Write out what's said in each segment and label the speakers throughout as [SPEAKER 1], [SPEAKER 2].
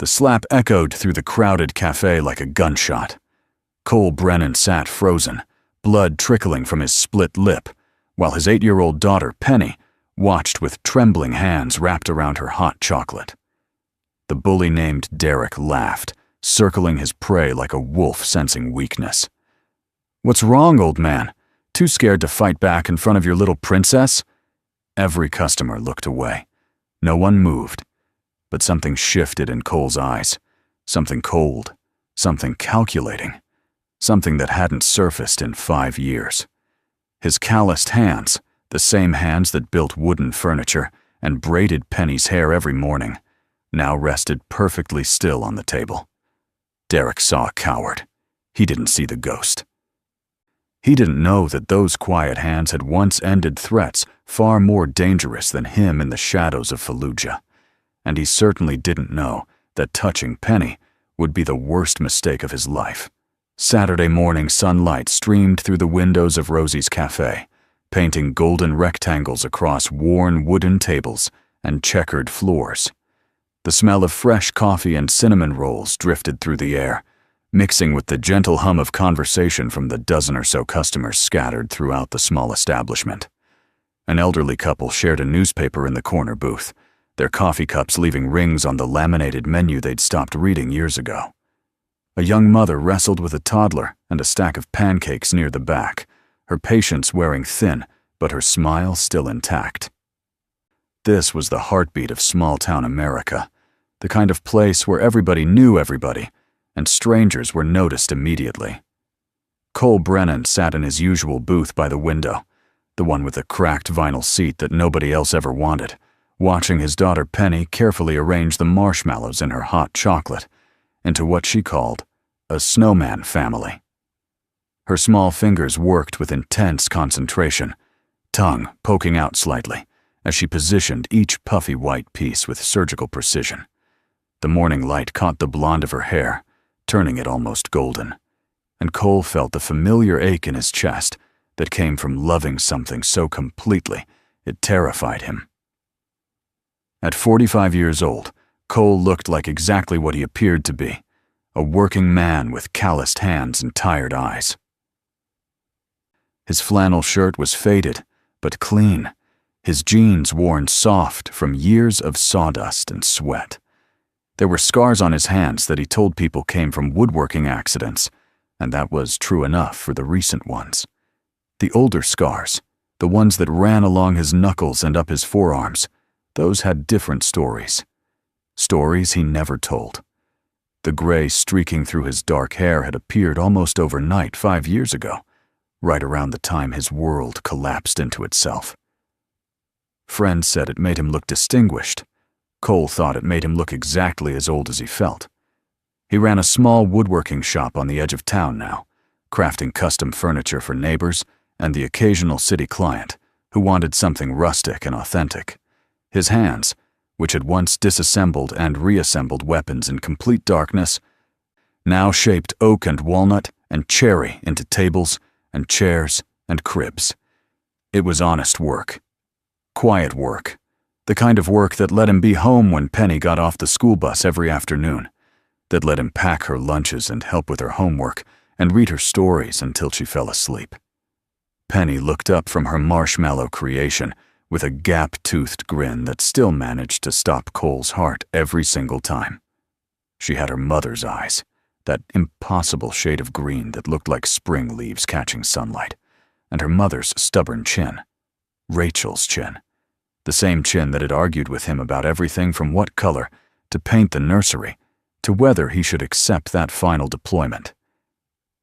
[SPEAKER 1] The slap echoed through the crowded cafe like a gunshot. Cole Brennan sat frozen, blood trickling from his split lip, while his 8-year-old daughter, Penny, watched with trembling hands wrapped around her hot chocolate. The bully named Derek laughed, circling his prey like a wolf sensing weakness. "What's wrong, old man? Too scared to fight back in front of your little princess?" Every customer looked away. No one moved. But something shifted in Cole's eyes. Something cold. Something calculating. Something that hadn't surfaced in 5 years. His calloused hands, the same hands that built wooden furniture and braided Penny's hair every morning, now rested perfectly still on the table. Derek saw a coward. He didn't see the ghost. He didn't know that those quiet hands had once ended threats far more dangerous than him in the shadows of Fallujah. And he certainly didn't know that touching Penny would be the worst mistake of his life. Saturday morning sunlight streamed through the windows of Rosie's cafe, painting golden rectangles across worn wooden tables and checkered floors. The smell of fresh coffee and cinnamon rolls drifted through the air, mixing with the gentle hum of conversation from the dozen or so customers scattered throughout the small establishment. An elderly couple shared a newspaper in the corner booth, their coffee cups leaving rings on the laminated menu they'd stopped reading years ago. A young mother wrestled with a toddler and a stack of pancakes near the back, her patience wearing thin, but her smile still intact. This was the heartbeat of small-town America, the kind of place where everybody knew everybody, and strangers were noticed immediately. Cole Brennan sat in his usual booth by the window, the one with the cracked vinyl seat that nobody else ever wanted, watching his daughter Penny carefully arrange the marshmallows in her hot chocolate into what she called a snowman family. Her small fingers worked with intense concentration, tongue poking out slightly as she positioned each puffy white piece with surgical precision. The morning light caught the blonde of her hair, turning it almost golden, and Cole felt the familiar ache in his chest that came from loving something so completely it terrified him. At 45 years old, Cole looked like exactly what he appeared to be, a working man with calloused hands and tired eyes. His flannel shirt was faded, but clean, his jeans worn soft from years of sawdust and sweat. There were scars on his hands that he told people came from woodworking accidents, and that was true enough for the recent ones. The older scars, the ones that ran along his knuckles and up his forearms, those had different stories. Stories he never told. The gray streaking through his dark hair had appeared almost overnight 5 years ago, right around the time his world collapsed into itself. Friends said it made him look distinguished. Cole thought it made him look exactly as old as he felt. He ran a small woodworking shop on the edge of town now, crafting custom furniture for neighbors and the occasional city client who wanted something rustic and authentic. His hands, which had once disassembled and reassembled weapons in complete darkness, now shaped oak and walnut and cherry into tables and chairs and cribs. It was honest work. Quiet work. The kind of work that let him be home when Penny got off the school bus every afternoon, that let him pack her lunches and help with her homework and read her stories until she fell asleep. Penny looked up from her marshmallow creation with a gap-toothed grin that still managed to stop Cole's heart every single time. She had her mother's eyes, that impossible shade of green that looked like spring leaves catching sunlight, and her mother's stubborn chin, Rachel's chin, the same chin that had argued with him about everything from what color to paint the nursery to whether he should accept that final deployment.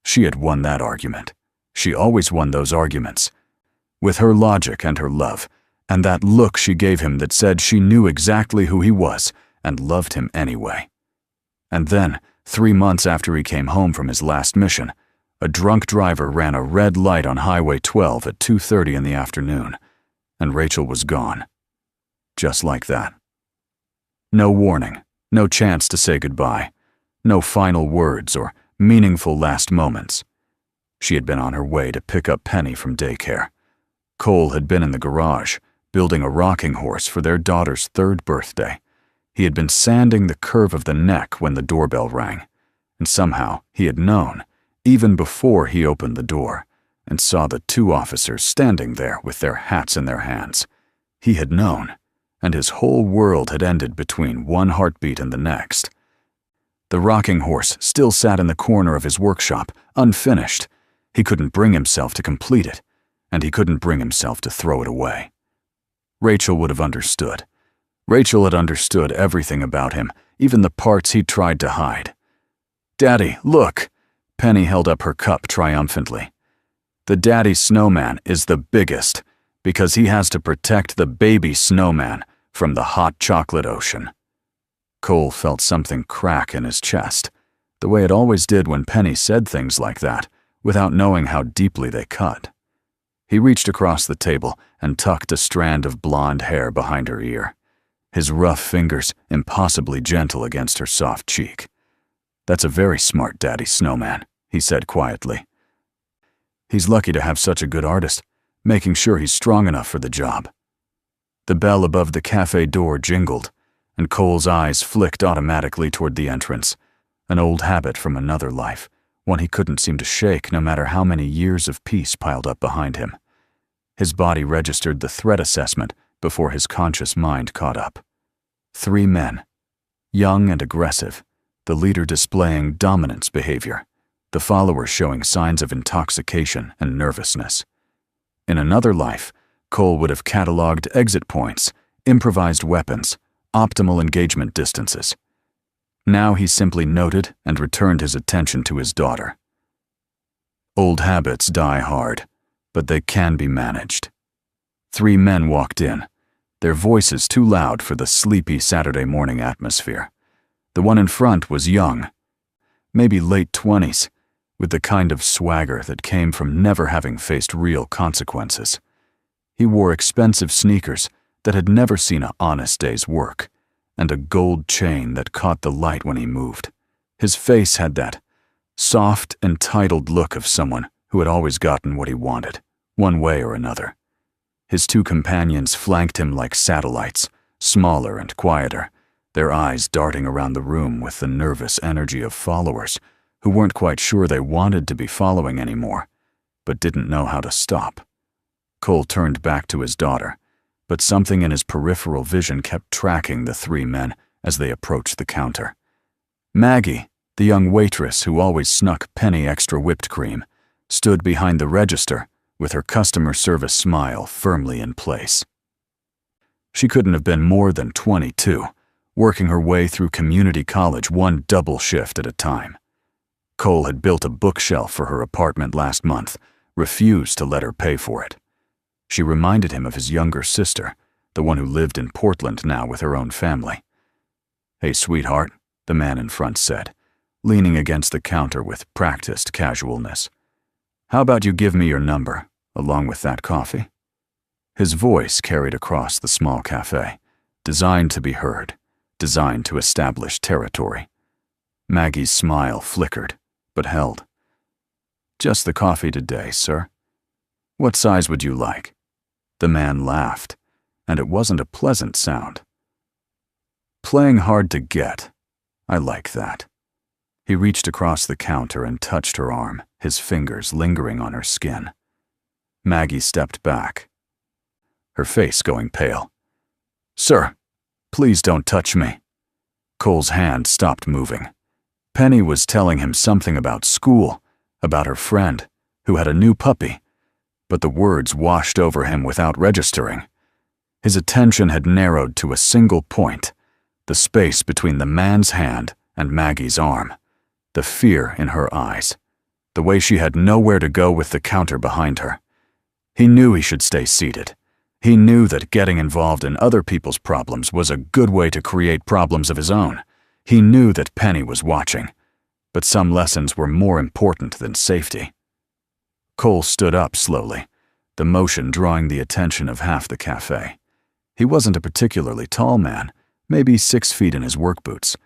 [SPEAKER 1] She had won that argument. She always won those arguments, with her logic and her love, and that look she gave him that said she knew exactly who he was and loved him anyway. And then, 3 months after he came home from his last mission, a drunk driver ran a red light on Highway 12 at 2:30 in the afternoon, and Rachel was gone. Just like that. No warning, no chance to say goodbye, no final words or meaningful last moments. She had been on her way to pick up Penny from daycare. Cole had been in the garage, building a rocking horse for their daughter's 3rd birthday. He had been sanding the curve of the neck when the doorbell rang, and somehow he had known, even before he opened the door and saw the two officers standing there with their hats in their hands. He had known, and his whole world had ended between one heartbeat and the next. The rocking horse still sat in the corner of his workshop, unfinished. He couldn't bring himself to complete it, and he couldn't bring himself to throw it away. Rachel would have understood. Rachel had understood everything about him, even the parts he'd tried to hide. "Daddy, look!" Penny held up her cup triumphantly. "The daddy snowman is the biggest, because he has to protect the baby snowman from the hot chocolate ocean." Cole felt something crack in his chest, the way it always did when Penny said things like that, without knowing how deeply they cut. He reached across the table and tucked a strand of blonde hair behind her ear, his rough fingers impossibly gentle against her soft cheek. "That's a very smart daddy snowman," he said quietly. "He's lucky to have such a good artist, making sure he's strong enough for the job." The bell above the cafe door jingled, and Cole's eyes flicked automatically toward the entrance, an old habit from another life, one he couldn't seem to shake no matter how many years of peace piled up behind him. His body registered the threat assessment before his conscious mind caught up. 3 men, young and aggressive, the leader displaying dominance behavior, the followers showing signs of intoxication and nervousness. In another life, Cole would have cataloged exit points, improvised weapons, optimal engagement distances. Now he simply noted and returned his attention to his daughter. Old habits die hard, but they can be managed. 3 men walked in, their voices too loud for the sleepy Saturday morning atmosphere. The one in front was young, maybe late 20s, with the kind of swagger that came from never having faced real consequences. He wore expensive sneakers that had never seen an honest day's work, and a gold chain that caught the light when he moved. His face had that soft, entitled look of someone who had always gotten what he wanted, one way or another. His 2 companions flanked him like satellites, smaller and quieter, their eyes darting around the room with the nervous energy of followers who weren't quite sure they wanted to be following anymore, but didn't know how to stop. Cole turned back to his daughter, but something in his peripheral vision kept tracking the 3 men as they approached the counter. Maggie, the young waitress who always snuck Penny extra whipped cream, stood behind the register with her customer service smile firmly in place. She couldn't have been more than 22, working her way through community college one double shift at a time. Cole had built a bookshelf for her apartment last month, refused to let her pay for it. She reminded him of his younger sister, the one who lived in Portland now with her own family. "Hey, sweetheart," the man in front said, leaning against the counter with practiced casualness. "How about you give me your number, along with that coffee?" His voice carried across the small cafe, designed to be heard, designed to establish territory. Maggie's smile flickered, but held. "Just the coffee today, sir. What size would you like?" The man laughed, and it wasn't a pleasant sound. "Playing hard to get. I like that." He reached across the counter and touched her arm, his fingers lingering on her skin. Maggie stepped back, her face going pale. "Sir, please don't touch me." Cole's hand stopped moving. Penny was telling him something about school, about her friend, who had a new puppy, but the words washed over him without registering. His attention had narrowed to a single point, the space between the man's hand and Maggie's arm, the fear in her eyes, the way she had nowhere to go with the counter behind her. He knew he should stay seated. He knew that getting involved in other people's problems was a good way to create problems of his own. He knew that Penny was watching, but some lessons were more important than safety. Cole stood up slowly, the motion drawing the attention of half the cafe. He wasn't a particularly tall man, maybe 6 feet in his work boots,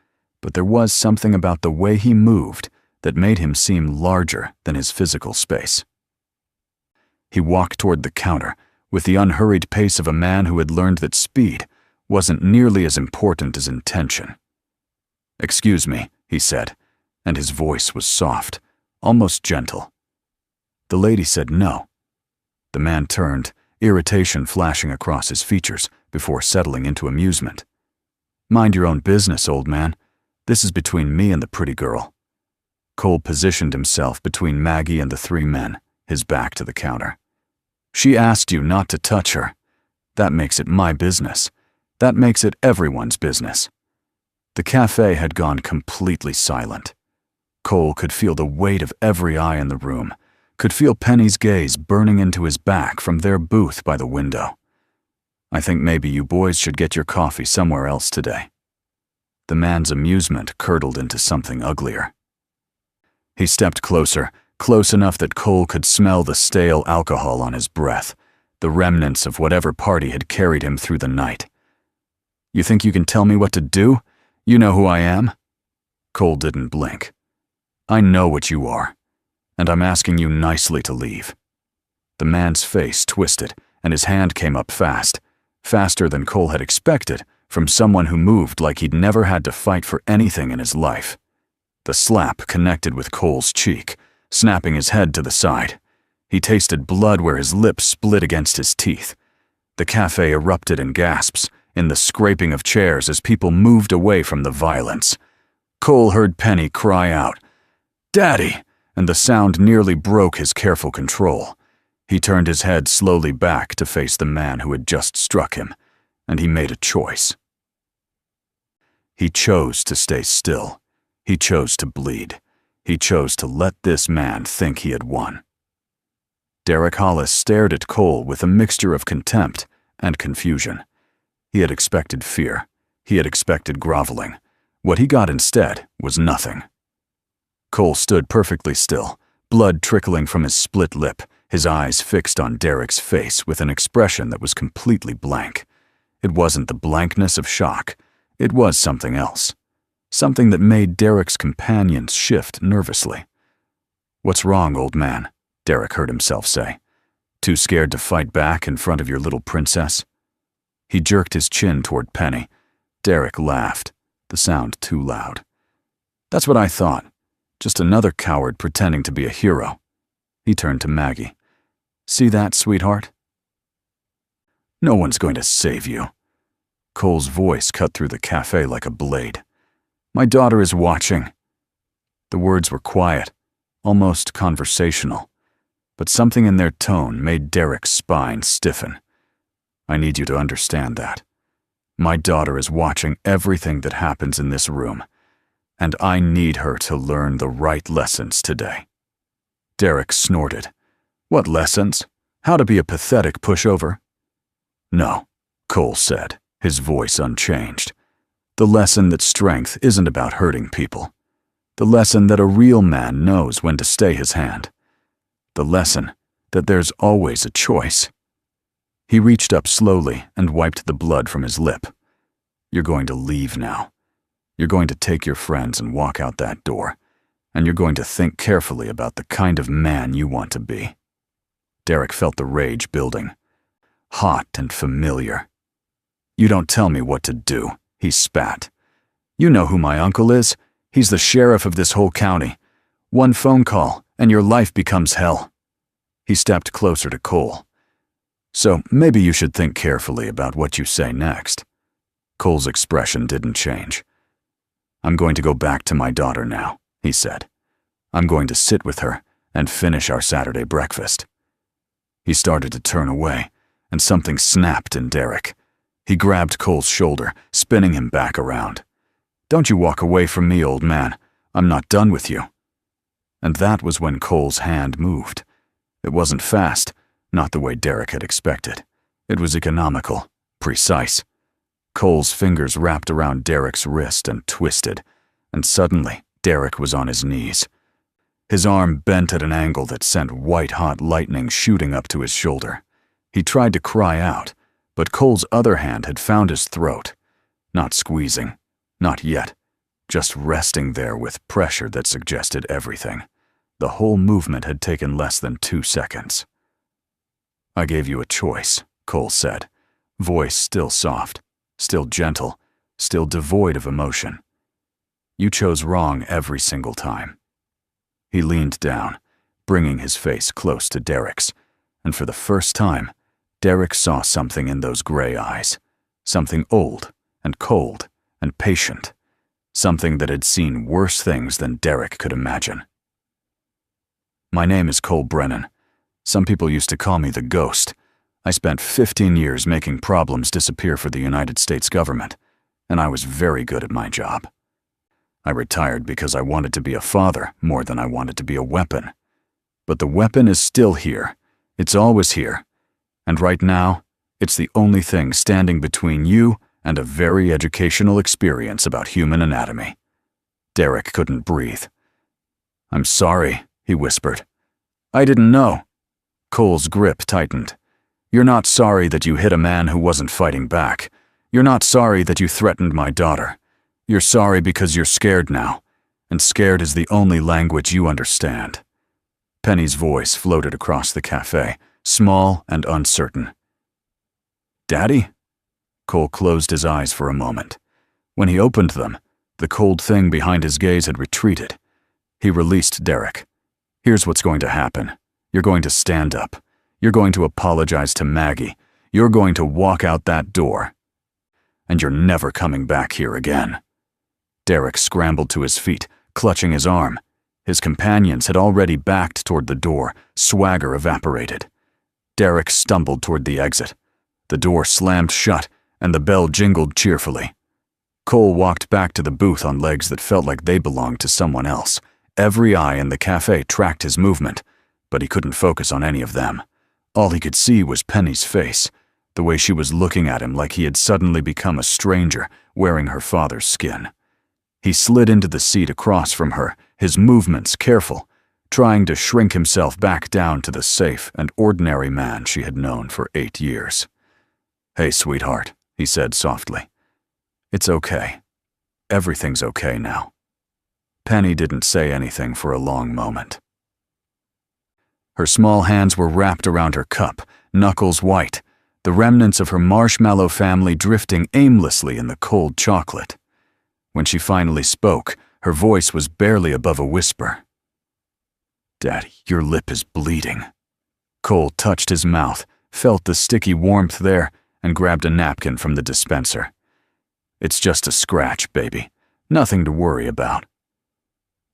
[SPEAKER 1] but there was something about the way he moved that made him seem larger than his physical space. He walked toward the counter with the unhurried pace of a man who had learned that speed wasn't nearly as important as intention. "Excuse me," he said, and his voice was soft, almost gentle. The lady said no. The man turned, irritation flashing across his features before settling into amusement. "Mind your own business, old man. This is between me and the pretty girl." Cole positioned himself between Maggie and the three men, his back to the counter. "She asked you not to touch her. That makes it my business. That makes it everyone's business." The cafe had gone completely silent. Cole could feel the weight of every eye in the room, could feel Penny's gaze burning into his back from their booth by the window. "I think maybe you boys should get your coffee somewhere else today." The man's amusement curdled into something uglier. He stepped closer, close enough that Cole could smell the stale alcohol on his breath, the remnants of whatever party had carried him through the night. "You think you can tell me what to do? You know who I am?" Cole didn't blink. "I know what you are, and I'm asking you nicely to leave." The man's face twisted, and his hand came up fast, faster than Cole had expected from someone who moved like he'd never had to fight for anything in his life. The slap connected with Cole's cheek, snapping his head to the side. He tasted blood where his lips split against his teeth. The cafe erupted in gasps, in the scraping of chairs as people moved away from the violence. Cole heard Penny cry out, "Daddy!" and the sound nearly broke his careful control. He turned his head slowly back to face the man who had just struck him, and he made a choice. He chose to stay still. He chose to bleed. He chose to let this man think he had won. Derek Hollis stared at Cole with a mixture of contempt and confusion. He had expected fear. He had expected groveling. What he got instead was nothing. Cole stood perfectly still, blood trickling from his split lip, his eyes fixed on Derek's face with an expression that was completely blank. It wasn't the blankness of shock. It was something else. Something that made Derek's companions shift nervously. "What's wrong, old man?" Derek heard himself say. "Too scared to fight back in front of your little princess?" He jerked his chin toward Penny. Derek laughed, the sound too loud. "That's what I thought. Just another coward pretending to be a hero." He turned to Maggie. "See that, sweetheart? No one's going to save you." Cole's voice cut through the cafe like a blade. "My daughter is watching." The words were quiet, almost conversational, but something in their tone made Derek's spine stiffen. "I need you to understand that. My daughter is watching everything that happens in this room, and I need her to learn the right lessons today." Derek snorted. "What lessons? How to be a pathetic pushover?" "No," Cole said, his voice unchanged. "The lesson that strength isn't about hurting people. The lesson that a real man knows when to stay his hand. The lesson that there's always a choice." He reached up slowly and wiped the blood from his lip. "You're going to leave now. You're going to take your friends and walk out that door, and you're going to think carefully about the kind of man you want to be." Derek felt the rage building, hot and familiar. "You don't tell me what to do," he spat. "You know who my uncle is. He's the sheriff of this whole county. One phone call, and your life becomes hell." He stepped closer to Cole. "So maybe you should think carefully about what you say next." Cole's expression didn't change. "I'm going to go back to my daughter now," he said. "I'm going to sit with her and finish our Saturday breakfast." He started to turn away, and something snapped in Derek. He grabbed Cole's shoulder, spinning him back around. "Don't you walk away from me, old man. I'm not done with you." And that was when Cole's hand moved. It wasn't fast, not the way Derek had expected. It was economical, precise. Cole's fingers wrapped around Derek's wrist and twisted, and suddenly Derek was on his knees. His arm bent at an angle that sent white-hot lightning shooting up to his shoulder. He tried to cry out, but Cole's other hand had found his throat. Not squeezing, not yet, just resting there with pressure that suggested everything. The whole movement had taken less than 2 seconds. "I gave you a choice," Cole said, voice still soft. still gentle, still devoid of emotion. You chose wrong every single time. He leaned down, bringing his face close to Derek's, and for the first time, Derek saw something in those gray eyes, something old and cold and patient, something that had seen worse things than Derek could imagine. My name is Cole Brennan. Some people used to call me the Ghost. I spent 15 years making problems disappear for the United States government, and I was very good at my job. I retired because I wanted to be a father more than I wanted to be a weapon. But the weapon is still here. It's always here. And right now, it's the only thing standing between you and a very educational experience about human anatomy. Derek couldn't breathe. "I'm sorry," he whispered. "I didn't know." Cole's grip tightened. "You're not sorry that you hit a man who wasn't fighting back. You're not sorry that you threatened my daughter. You're sorry because you're scared now, and scared is the only language you understand." Penny's voice floated across the cafe, small and uncertain. "Daddy?" Cole closed his eyes for a moment. When he opened them, the cold thing behind his gaze had retreated. He released Derek. "Here's what's going to happen. You're going to stand up. You're going to apologize to Maggie. You're going to walk out that door. And you're never coming back here again." Derek scrambled to his feet, clutching his arm. His companions had already backed toward the door, swagger evaporated. Derek stumbled toward the exit. The door slammed shut, and the bell jingled cheerfully. Cole walked back to the booth on legs that felt like they belonged to someone else. Every eye in the cafe tracked his movement, but he couldn't focus on any of them. All he could see was Penny's face, the way she was looking at him like he had suddenly become a stranger wearing her father's skin. He slid into the seat across from her, his movements careful, trying to shrink himself back down to the safe and ordinary man she had known for 8 years. "Hey, sweetheart," he said softly. "It's okay. Everything's okay now." Penny didn't say anything for a long moment. Her small hands were wrapped around her cup, knuckles white, the remnants of her marshmallow family drifting aimlessly in the cold chocolate. When she finally spoke, her voice was barely above a whisper. "Daddy, your lip is bleeding." Cole touched his mouth, felt the sticky warmth there, and grabbed a napkin from the dispenser. "It's just a scratch, baby. Nothing to worry about."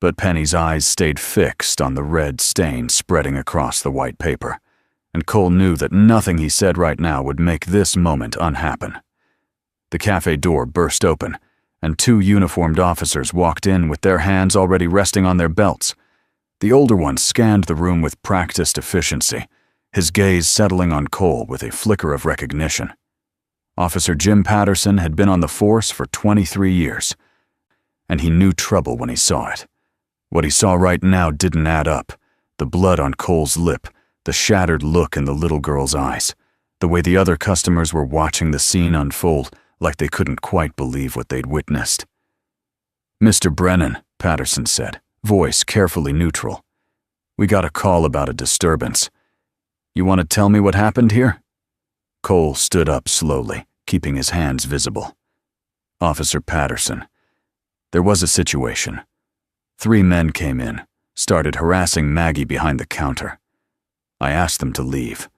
[SPEAKER 1] But Penny's eyes stayed fixed on the red stain spreading across the white paper, and Cole knew that nothing he said right now would make this moment unhappen. The cafe door burst open, and 2 uniformed officers walked in with their hands already resting on their belts. The older one scanned the room with practiced efficiency, his gaze settling on Cole with a flicker of recognition. Officer Jim Patterson had been on the force for 23 years, and he knew trouble when he saw it. What he saw right now didn't add up. The blood on Cole's lip, the shattered look in the little girl's eyes, the way the other customers were watching the scene unfold like they couldn't quite believe what they'd witnessed. "Mr. Brennan," Patterson said, voice carefully neutral. "We got a call about a disturbance. You want to tell me what happened here?" Cole stood up slowly, keeping his hands visible. "Officer Patterson, there was a situation. 3 men came in, started harassing Maggie behind the counter. I asked them to leave.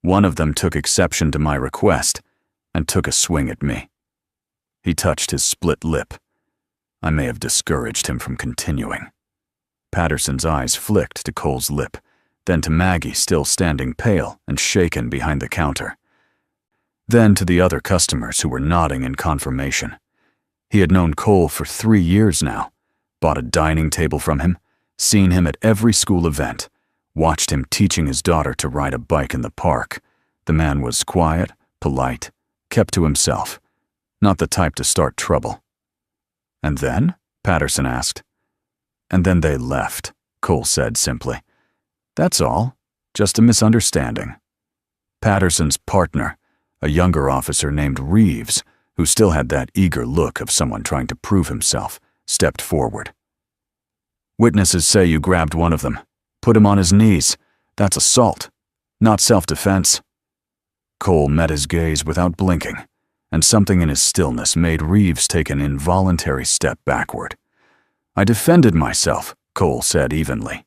[SPEAKER 1] One of them took exception to my request and took a swing at me." He touched his split lip. I may have discouraged him from continuing. Patterson's eyes flicked to Cole's lip, then to Maggie still standing pale and shaken behind the counter. Then to the other customers who were nodding in confirmation. He had known Cole for 3 years now, bought a dining table from him, seen him at every school event, watched him teaching his daughter to ride a bike in the park. The man was quiet, polite, kept to himself, not the type to start trouble. "And then?" Patterson asked. "And then they left," Cole said simply. "That's all, just a misunderstanding." Patterson's partner, a younger officer named Reeves, who still had that eager look of someone trying to prove himself, stepped forward. "Witnesses say you grabbed one of them, put him on his knees. That's assault, not self-defense." Cole met his gaze without blinking, and something in his stillness made Reeves take an involuntary step backward. "I defended myself," Cole said evenly.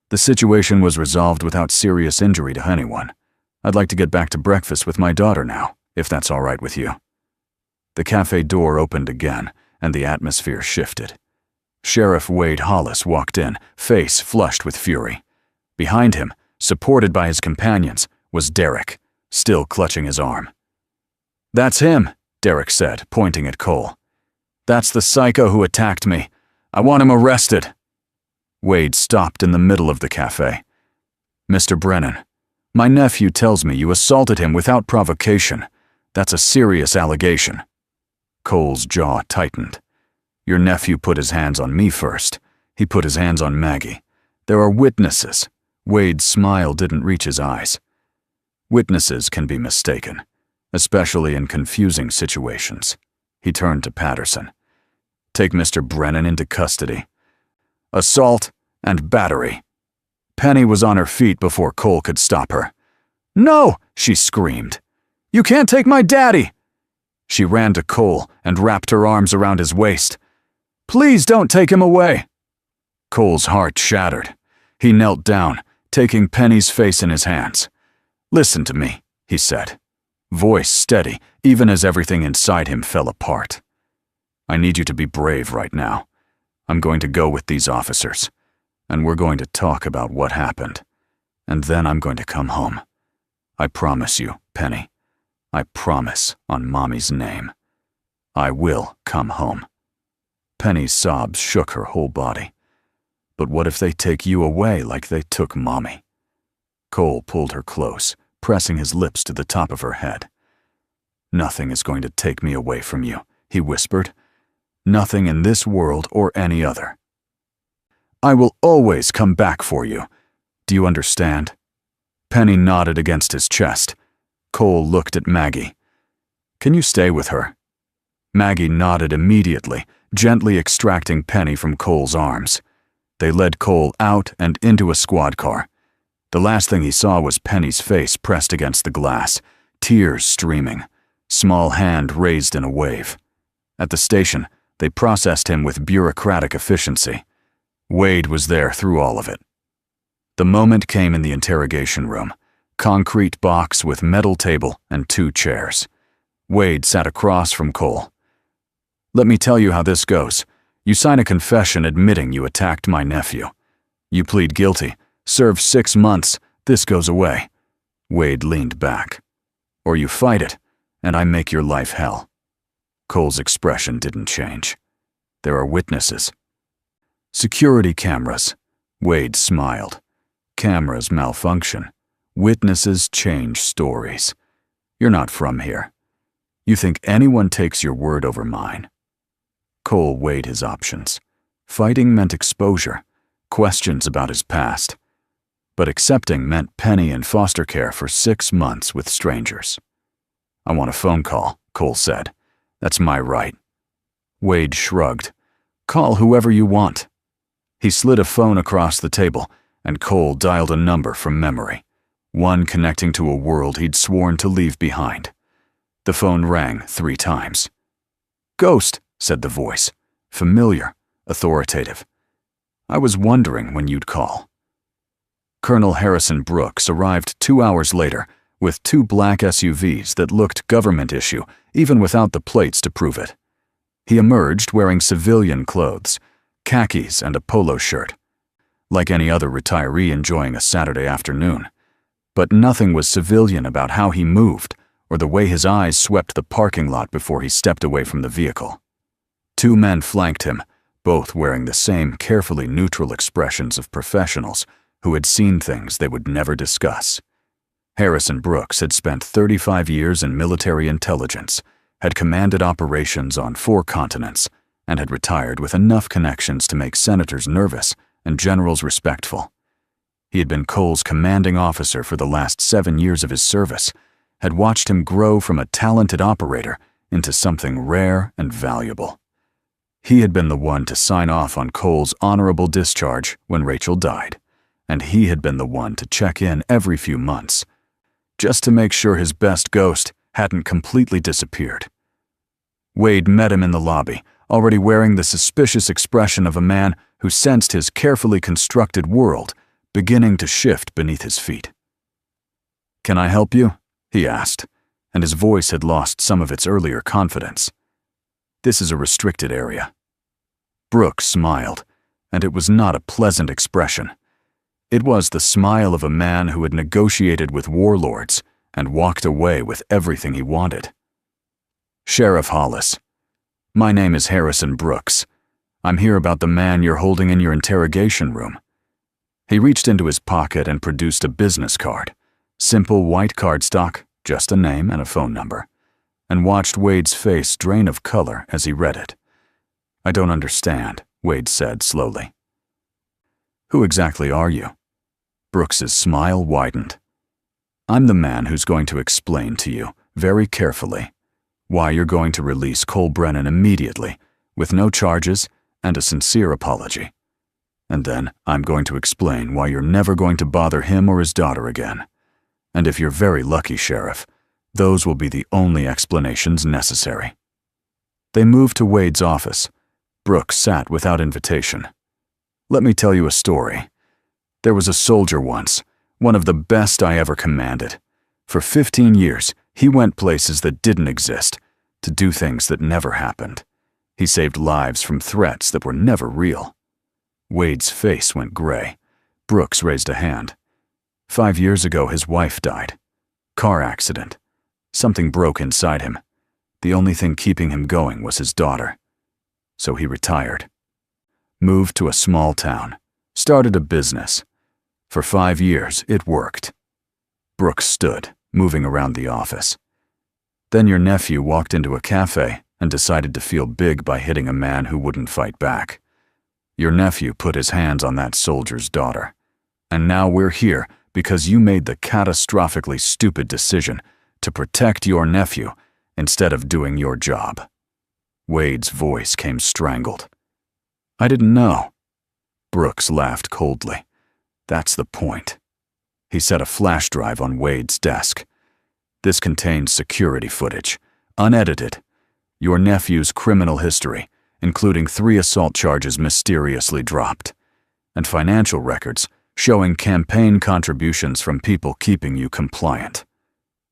[SPEAKER 1] "The situation was resolved without serious injury to anyone. I'd like to get back to breakfast with my daughter now, if that's all right with you." The cafe door opened again, and the atmosphere shifted. Sheriff Wade Hollis walked in, face flushed with fury. Behind him, supported by his companions, was Derek, still clutching his arm. "That's him," Derek said, pointing at Cole. "That's the psycho who attacked me. I want him arrested." Wade stopped in the middle of the cafe. "Mr. Brennan, my nephew tells me you assaulted him without provocation. That's a serious allegation." Cole's jaw tightened. "Your nephew put his hands on me first. He put his hands on Maggie. There are witnesses." Wade's smile didn't reach his eyes. "Witnesses can be mistaken, especially in confusing situations." He turned to Patterson. "Take Mr. Brennan into custody. Assault and battery." Penny was on her feet before Cole could stop her. "No!" she screamed. "You can't take my daddy!" She ran to Cole and wrapped her arms around his waist. "Please don't take him away!" Cole's heart shattered. He knelt down, taking Penny's face in his hands. "Listen to me," he said, voice steady even as everything inside him fell apart. "I need you to be brave right now. I'm going to go with these officers, and we're going to talk about what happened, and then I'm going to come home. I promise you, Penny. I promise on Mommy's name. I will come home." Penny's sobs shook her whole body. "But what if they take you away like they took Mommy?" Cole pulled her close, pressing his lips to the top of her head. "Nothing is going to take me away from you," he whispered. "Nothing in this world or any other. I will always come back for you. Do you understand?" Penny nodded against his chest. Cole looked at Maggie. "Can you stay with her?" Maggie nodded immediately, gently extracting Penny from Cole's arms. They led Cole out and into a squad car. The last thing he saw was Penny's face pressed against the glass, tears streaming, small hand raised in a wave. At the station, they processed him with bureaucratic efficiency. Wade was there through all of it. The moment came in the interrogation room, concrete box with metal table and 2 chairs. Wade sat across from Cole. "Let me tell you how this goes. You sign a confession admitting you attacked my nephew. You plead guilty, serve 6 months, this goes away." Wade leaned back. "Or you fight it, and I make your life hell." Cole's expression didn't change. "There are witnesses." "Security cameras." Wade smiled. "Cameras malfunction. Witnesses change stories. You're not from here. You think anyone takes your word over mine?" Cole weighed his options. Fighting meant exposure, questions about his past. But accepting meant Penny in foster care for 6 months with strangers. "I want a phone call," Cole said. "That's my right." Wade shrugged. "Call whoever you want." He slid a phone across the table, and Cole dialed a number from memory, one connecting to a world he'd sworn to leave behind. The phone rang 3 times. "Ghost," said the voice, familiar, authoritative. "I was wondering when you'd call." Colonel Harrison Brooks arrived 2 hours later with 2 black SUVs that looked government issue even without the plates to prove it. He emerged wearing civilian clothes, khakis and a polo shirt, like any other retiree enjoying a Saturday afternoon. But nothing was civilian about how he moved or the way his eyes swept the parking lot before he stepped away from the vehicle. 2 men flanked him, both wearing the same carefully neutral expressions of professionals who had seen things they would never discuss. Harrison Brooks had spent 35 years in military intelligence, had commanded operations on 4 continents, and had retired with enough connections to make senators nervous and generals respectful. He had been Cole's commanding officer for the last 7 years of his service, had watched him grow from a talented operator into something rare and valuable. He had been the one to sign off on Cole's honorable discharge when Rachel died, and he had been the one to check in every few months, just to make sure his best ghost hadn't completely disappeared. Wade met him in the lobby, already wearing the suspicious expression of a man who sensed his carefully constructed world beginning to shift beneath his feet. "Can I help you?" he asked, and his voice had lost some of its earlier confidence. "This is a restricted area." Brooks smiled, and it was not a pleasant expression. It was the smile of a man who had negotiated with warlords and walked away with everything he wanted. "Sheriff Hollis, my name is Harrison Brooks. I'm here about the man you're holding in your interrogation room." He reached into his pocket and produced a business card. Simple white cardstock, just a name and a phone number, and watched Wade's face drain of color as he read it. "I don't understand," Wade said slowly. "Who exactly are you?" Brooks's smile widened. "I'm the man who's going to explain to you, very carefully, why you're going to release Cole Brennan immediately, with no charges and a sincere apology. And then I'm going to explain why you're never going to bother him or his daughter again. And if you're very lucky, Sheriff, those will be the only explanations necessary." They moved to Wade's office. Brooks sat without invitation. "Let me tell you a story. There was a soldier once, one of the best I ever commanded. For 15 years, he went places that didn't exist, to do things that never happened. He saved lives from threats that were never real." Wade's face went gray. Brooks raised a hand. 5 years ago, his wife died. Car accident. Something broke inside him. The only thing keeping him going was his daughter. So he retired. Moved to a small town. Started a business. For 5 years, it worked. Brooks stood, moving around the office. Then your nephew walked into a cafe and decided to feel big by hitting a man who wouldn't fight back. Your nephew put his hands on that soldier's daughter. And now we're here because you made the catastrophically stupid decision to protect your nephew instead of doing your job." Wade's voice came strangled. "I didn't know." Brooks laughed coldly. "That's the point." He set a flash drive on Wade's desk. "This contains security footage, unedited. Your nephew's criminal history, including 3 assault charges mysteriously dropped, and financial records showing campaign contributions from people keeping you compliant."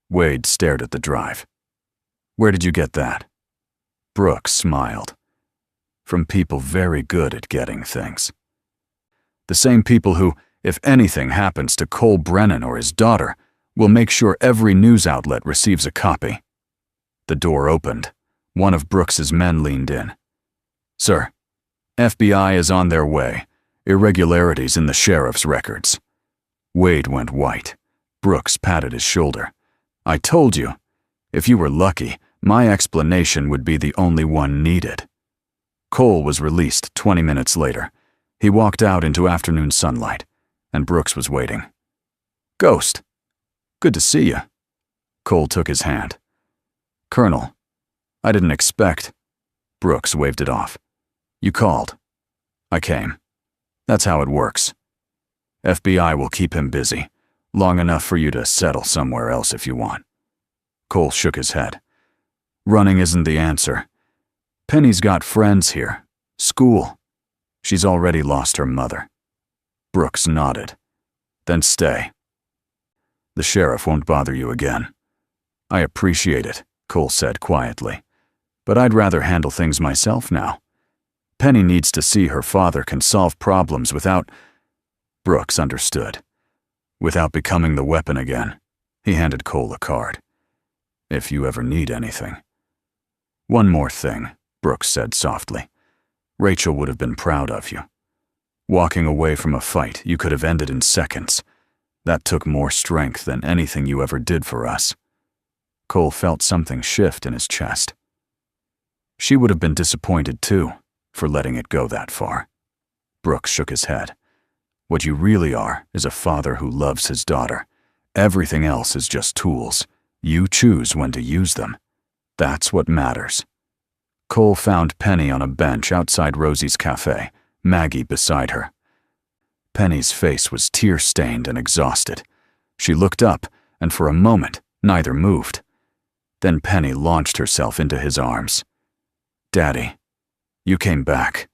[SPEAKER 1] Wade stared at the drive. "Where did you get that?" Brooks smiled. "From people very good at getting things. The same people who, if anything happens to Cole Brennan or his daughter, will make sure every news outlet receives a copy." The door opened. One of Brooks's men leaned in. "Sir, FBI is on their way. Irregularities in the sheriff's records." Wade went white. Brooks patted his shoulder. "I told you. If you were lucky, my explanation would be the only one needed." Cole was released 20 minutes later. He walked out into afternoon sunlight, and Brooks was waiting. "Ghost, good to see you." Cole took his hand. "Colonel, I didn't expect." Brooks waved it off. "You called. I came. That's how it works. FBI will keep him busy, long enough for you to settle somewhere else if you want." Cole shook his head. "Running isn't the answer. Penny's got friends here. School. She's already lost her mother." Brooks nodded. "Then stay. The sheriff won't bother you again." "I appreciate it," Cole said quietly. "But I'd rather handle things myself now. Penny needs to see her father can solve problems without—" Brooks understood. "Without becoming the weapon again." He handed Cole a card. "If you ever need anything." "One more thing," Brooks said softly. "Rachel would have been proud of you. Walking away from a fight you could have ended in seconds. That took more strength than anything you ever did for us." Cole felt something shift in his chest. "She would have been disappointed too, for letting it go that far." Brooks shook his head. "What you really are is a father who loves his daughter. Everything else is just tools. You choose when to use them. That's what matters." Cole found Penny on a bench outside Rosie's cafe, Maggie beside her. Penny's face was tear-stained and exhausted. She looked up, and for a moment, neither moved. Then Penny launched herself into his arms. "Daddy, you came back.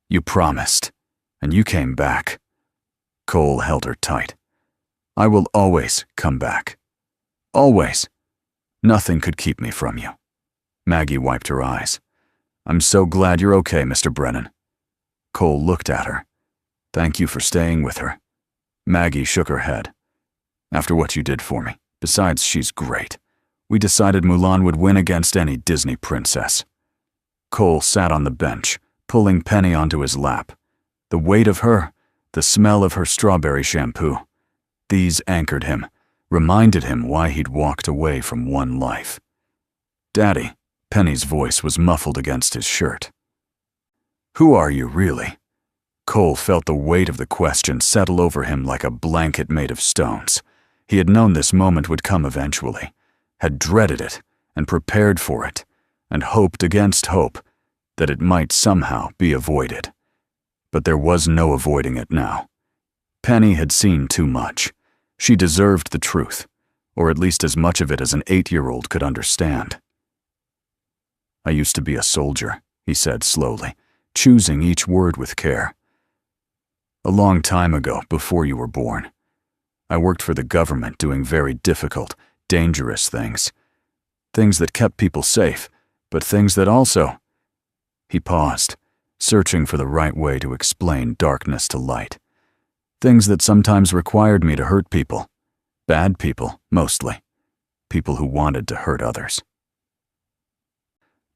[SPEAKER 1] You promised, and you came back." Cole held her tight. "I will always come back. Always. Nothing could keep me from you." Maggie wiped her eyes. "I'm so glad you're okay, Mr. Brennan." Cole looked at her. "Thank you for staying with her." Maggie shook her head. "After what you did for me, besides she's great, we decided Mulan would win against any Disney princess." Cole sat on the bench, pulling Penny onto his lap. The weight of her, the smell of her strawberry shampoo, these anchored him, reminded him why he'd walked away from one life. "Daddy," Penny's voice was muffled against his shirt. "Who are you, really?" Cole felt the weight of the question settle over him like a blanket made of stones. He had known this moment would come eventually, had dreaded it and prepared for it, and hoped against hope that it might somehow be avoided. But there was no avoiding it now. Penny had seen too much. She deserved the truth, or at least as much of it as an 8-year-old could understand. "I used to be a soldier," he said slowly, choosing each word with care. "A long time ago, before you were born. I worked for the government doing very difficult, dangerous things. Things that kept people safe, but things that also—" He paused, searching for the right way to explain darkness to light. "Things that sometimes required me to hurt people. Bad people, mostly. People who wanted to hurt others."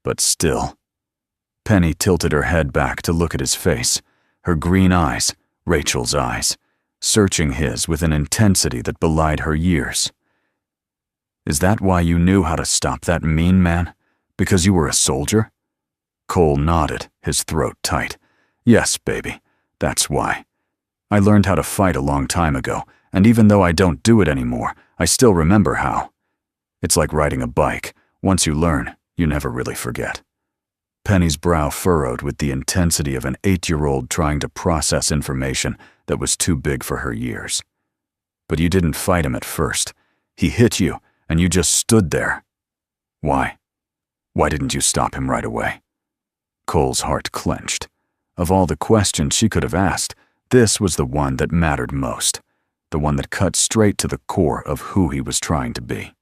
[SPEAKER 1] But still. Penny tilted her head back to look at his face, her green eyes, Rachel's eyes, searching his with an intensity that belied her years. "Is that why you knew how to stop that mean man? Because you were a soldier?" Cole nodded, his throat tight. "Yes, baby, that's why. I learned how to fight a long time ago, and even though I don't do it anymore, I still remember how. It's like riding a bike. Once you learn, you never really forget." Penny's brow furrowed with the intensity of an 8-year-old trying to process information that was too big for her years. "But you didn't fight him at first. He hit you, and you just stood there. Why? Why didn't you stop him right away?" Cole's heart clenched. Of all the questions she could have asked, this was the one that mattered most, the one that cut straight to the core of who he was trying to be.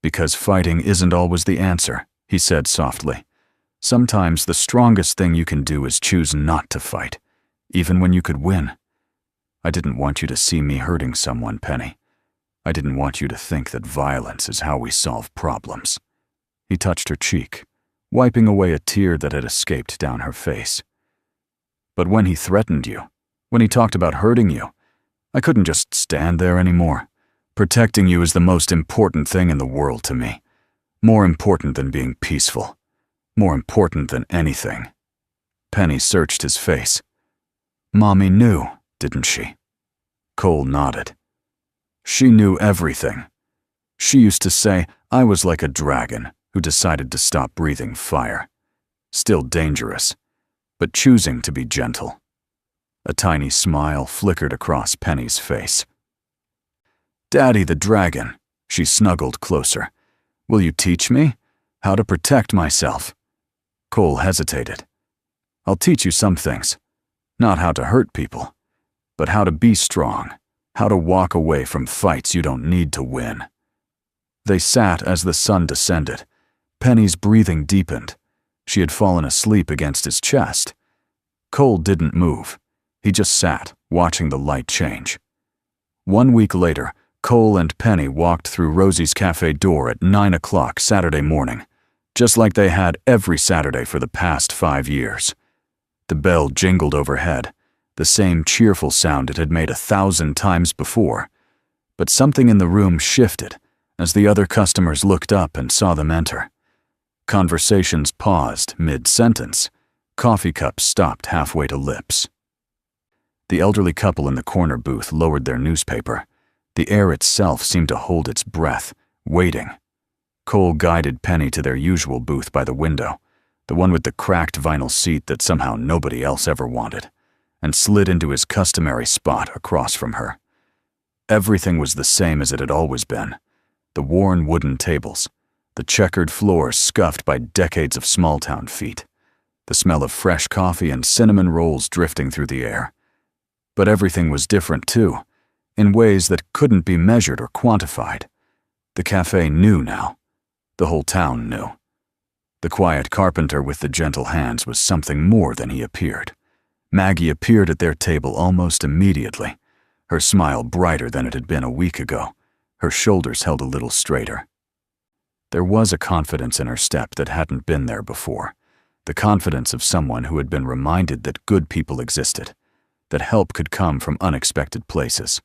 [SPEAKER 1] "Because fighting isn't always the answer," he said softly. "Sometimes the strongest thing you can do is choose not to fight, even when you could win. I didn't want you to see me hurting someone, Penny. I didn't want you to think that violence is how we solve problems." He touched her cheek, wiping away a tear that had escaped down her face. "But when he threatened you, when he talked about hurting you, I couldn't just stand there anymore. Protecting you is the most important thing in the world to me. More important than being peaceful. More important than anything." Penny searched his face. "Mommy knew, didn't she?" Cole nodded. "She knew everything. She used to say I was like a dragon who decided to stop breathing fire. Still dangerous, but choosing to be gentle." A tiny smile flickered across Penny's face. "Daddy the dragon," she snuggled closer. "Will you teach me how to protect myself?" Cole hesitated. "I'll teach you some things. Not how to hurt people, but how to be strong, how to walk away from fights you don't need to win." They sat as the sun descended. Penny's breathing deepened. She had fallen asleep against his chest. Cole didn't move. He just sat, watching the light change. 1 week later, Cole and Penny walked through Rosie's cafe door at 9 o'clock Saturday morning, just like they had every Saturday for the past 5 years. The bell jingled overhead, the same cheerful sound it had made 1,000 times before. But something in the room shifted as the other customers looked up and saw them enter. Conversations paused mid-sentence. Coffee cups stopped halfway to lips. The elderly couple in the corner booth lowered their newspaper. The air itself seemed to hold its breath, waiting. Cole guided Penny to their usual booth by the window, the one with the cracked vinyl seat that somehow nobody else ever wanted, and slid into his customary spot across from her. Everything was the same as it had always been. The worn wooden tables, the checkered floors scuffed by decades of small-town feet, the smell of fresh coffee and cinnamon rolls drifting through the air. But everything was different too, in ways that couldn't be measured or quantified. The cafe knew now. The whole town knew. The quiet carpenter with the gentle hands was something more than he appeared. Maggie appeared at their table almost immediately, her smile brighter than it had been a week ago. Her shoulders held a little straighter. There was a confidence in her step that hadn't been there before, the confidence of someone who had been reminded that good people existed, that help could come from unexpected places.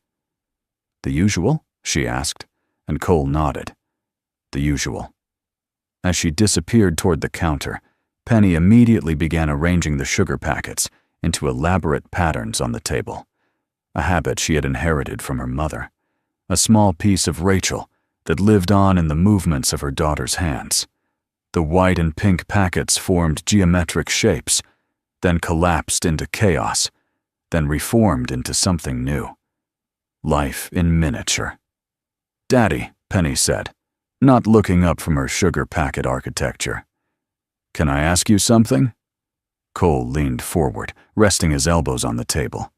[SPEAKER 1] "The usual?" she asked, and Cole nodded. The usual. As she disappeared toward the counter, Penny immediately began arranging the sugar packets into elaborate patterns on the table, a habit she had inherited from her mother, a small piece of Rachel that lived on in the movements of her daughter's hands. The white and pink packets formed geometric shapes, then collapsed into chaos, then reformed into something new. Life in miniature. "Daddy," Penny said, not looking up from her sugar packet architecture. "Can I ask you something?" Cole leaned forward, resting his elbows on the table.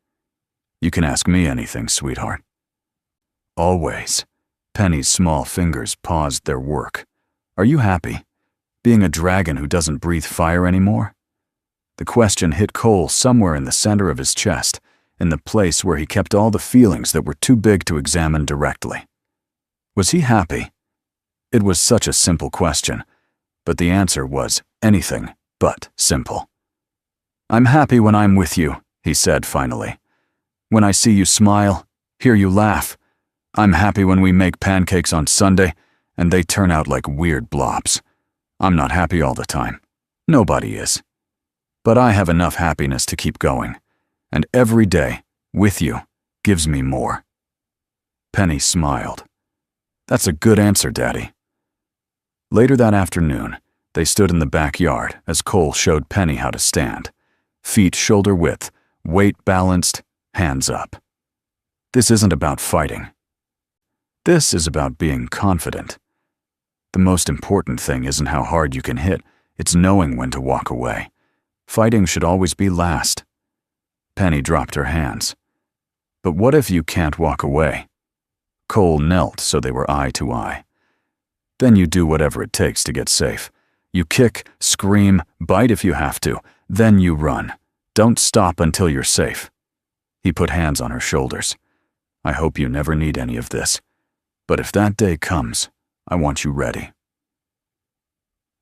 [SPEAKER 1] "You can ask me anything, sweetheart." "Always." Penny's small fingers paused their work. "Are you happy? Being a dragon who doesn't breathe fire anymore?" The question hit Cole somewhere in the center of his chest, in the place where he kept all the feelings that were too big to examine directly. Was he happy? It was such a simple question, but the answer was anything but simple. "I'm happy when I'm with you," he said finally. "When I see you smile, hear you laugh. I'm happy when we make pancakes on Sunday and they turn out like weird blobs. I'm not happy all the time. Nobody is. But I have enough happiness to keep going, and every day, with you, gives me more." Penny smiled. "That's a good answer, Daddy." Later that afternoon, they stood in the backyard as Cole showed Penny how to stand. Feet shoulder width, weight balanced, hands up. This isn't about fighting. This is about being confident. The most important thing isn't how hard you can hit, it's knowing when to walk away. Fighting should always be last. Penny dropped her hands. "But what if you can't walk away?" Cole knelt so they were eye to eye. "Then you do whatever it takes to get safe. You kick, scream, bite if you have to, then you run. Don't stop until you're safe." He put hands on her shoulders. "I hope you never need any of this. But if that day comes, I want you ready."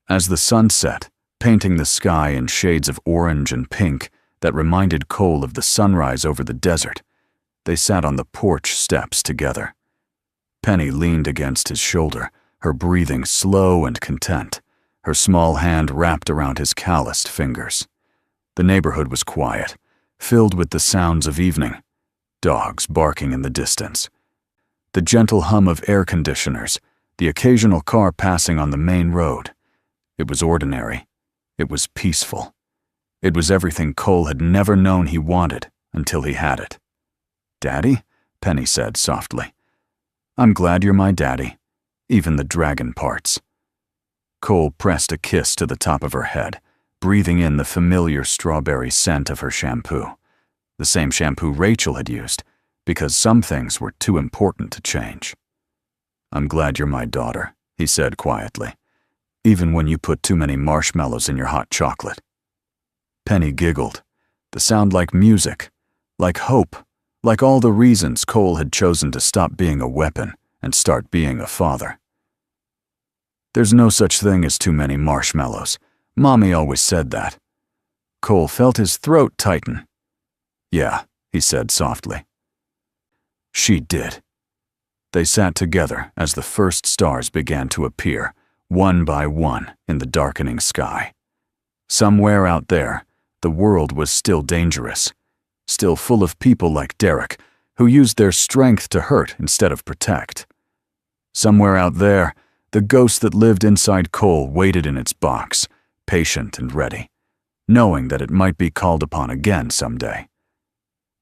[SPEAKER 1] As the sun set, painting the sky in shades of orange and pink that reminded Cole of the sunrise over the desert, they sat on the porch steps together. Penny leaned against his shoulder, her breathing slow and content, her small hand wrapped around his calloused fingers. The neighborhood was quiet, filled with the sounds of evening, dogs barking in the distance, the gentle hum of air conditioners, the occasional car passing on the main road. It was ordinary. It was peaceful. It was everything Cole had never known he wanted until he had it. "Daddy?" Penny said softly. "I'm glad you're my daddy, even the dragon parts." Cole pressed a kiss to the top of her head, breathing in the familiar strawberry scent of her shampoo, the same shampoo Rachel had used, because some things were too important to change. "I'm glad you're my daughter," he said quietly, "even when you put too many marshmallows in your hot chocolate." Penny giggled, the sound like music, like hope, like all the reasons Cole had chosen to stop being a weapon and start being a father. "There's no such thing as too many marshmallows. Mommy always said that." Cole felt his throat tighten. "Yeah," he said softly. She did. They sat together as the first stars began to appear, one by one, in the darkening sky. Somewhere out there, the world was still dangerous, still full of people like Derek, who used their strength to hurt instead of protect. Somewhere out there, the ghost that lived inside Cole waited in its box, patient and ready, knowing that it might be called upon again someday.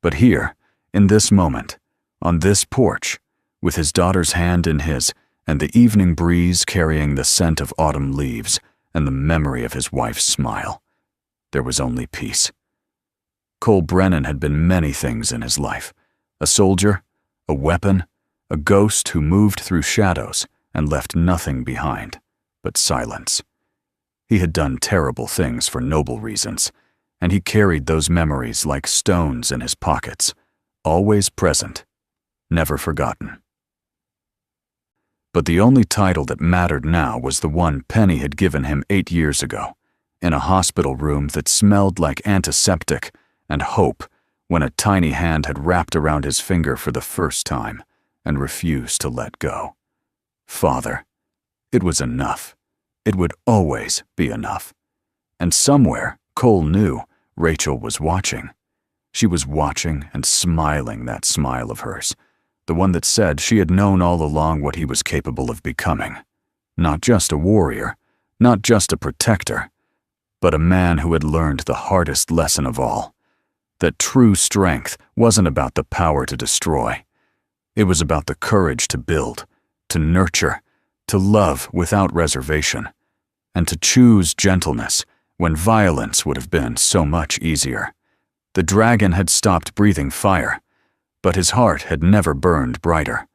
[SPEAKER 1] But here, in this moment, on this porch, with his daughter's hand in his, and the evening breeze carrying the scent of autumn leaves and the memory of his wife's smile. There was only peace. Cole Brennan had been many things in his life: a soldier, a weapon, a ghost who moved through shadows and left nothing behind but silence. He had done terrible things for noble reasons, and he carried those memories like stones in his pockets, always present, never forgotten. But the only title that mattered now was the one Penny had given him 8 years ago, in a hospital room that smelled like antiseptic and hope when a tiny hand had wrapped around his finger for the first time and refused to let go. Father. It was enough. It would always be enough. And somewhere, Cole knew, Rachel was watching. She was watching and smiling that smile of hers, the one that said she had known all along what he was capable of becoming. Not just a warrior, not just a protector, but a man who had learned the hardest lesson of all, that true strength wasn't about the power to destroy. It was about the courage to build, to nurture, to love without reservation, and to choose gentleness when violence would have been so much easier. The dragon had stopped breathing fire, but his heart had never burned brighter.